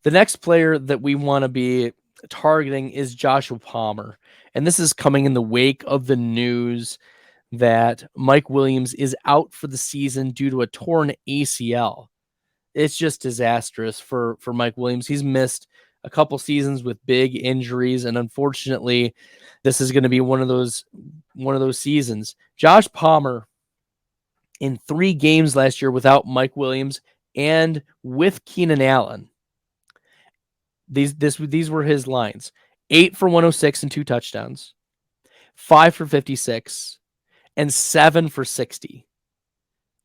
The next player that we want to be targeting is Joshua Palmer. And this is coming in the wake of the news that Mike Williams is out for the season due to a torn ACL. It's just disastrous for Mike Williams. He's missed a couple seasons with big injuries, and unfortunately, this is going to be one of those seasons. Josh Palmer, in 3 games last year without Mike Williams and with Keenan Allen, these were his lines: 8 for 106 and 2 touchdowns, 5 for 56, and 7 for 60.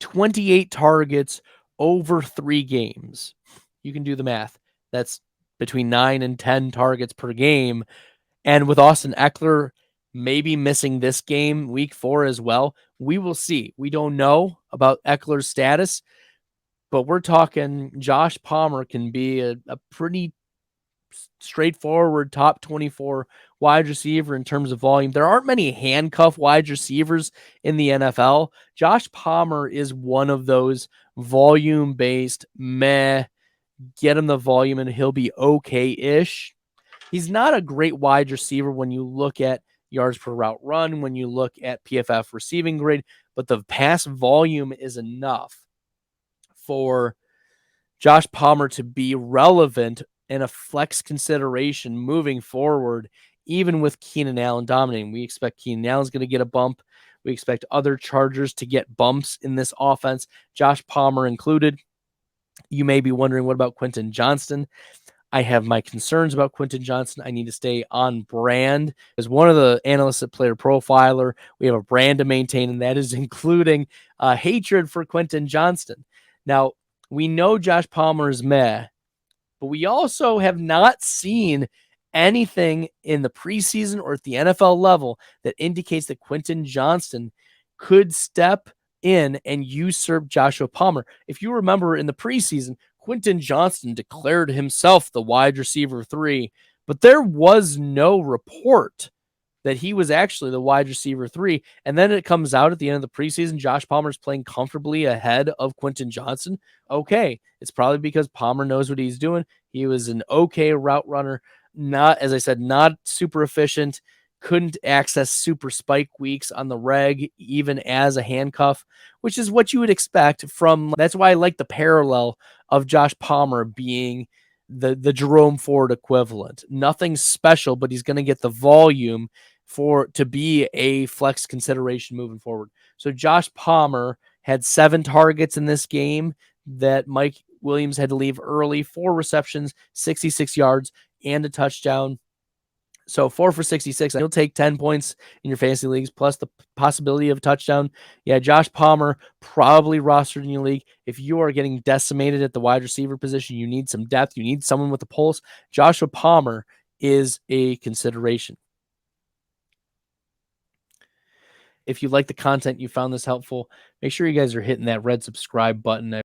28 targets over 3 games. You can do the math. That's between 9 and 10 targets per game. And with Austin Eckler maybe missing this game, week 4 as well, we will see. We don't know about Eckler's status, but we're talking Josh Palmer can be a pretty straightforward top 24 wide receiver in terms of volume. There aren't many handcuff wide receivers in the NFL. Josh Palmer is one of those volume-based, get him the volume and he'll be okay-ish. He's not a great wide receiver when you look at yards per route run, when you look at PFF receiving grade, but the pass volume is enough for Josh Palmer to be relevant and a flex consideration moving forward, even with Keenan Allen dominating. We expect Keenan Allen's going to get a bump. We expect other Chargers to get bumps in this offense, Josh Palmer included. You may be wondering, what about Quentin Johnston? I have my concerns about Quentin Johnston. I need to stay on brand. As one of the analysts at Player Profiler, we have a brand to maintain, and that is including hatred for Quentin Johnston. Now, we know Josh Palmer is meh, but we also have not seen anything in the preseason or at the NFL level that indicates that Quentin Johnston could step in and usurp Joshua Palmer. If you remember in the preseason, Quentin Johnston declared himself the wide receiver 3, but there was no report that he was actually the wide receiver 3. And then it comes out at the end of the preseason, Josh Palmer's playing comfortably ahead of Quentin Johnston. Okay, it's probably because Palmer knows what he's doing. He was an okay route runner, not, as I said, not super efficient, couldn't access super spike weeks on the reg, even as a handcuff, which is what you would expect from. That's why I like the parallel of Josh Palmer being the Jerome Ford equivalent. Nothing special, but he's going to get the volume to be a flex consideration moving forward. So Josh Palmer had 7 targets in this game that Mike Williams had to leave early, 4 receptions, 66 yards, and a touchdown. So 4 for 66. You'll take 10 points in your fantasy leagues, plus the possibility of a touchdown. Yeah, Josh Palmer probably rostered in your league. If you are getting decimated at the wide receiver position, you need some depth, you need someone with a pulse, Joshua Palmer is a consideration. If you like the content, you found this helpful, make sure you guys are hitting that red subscribe button.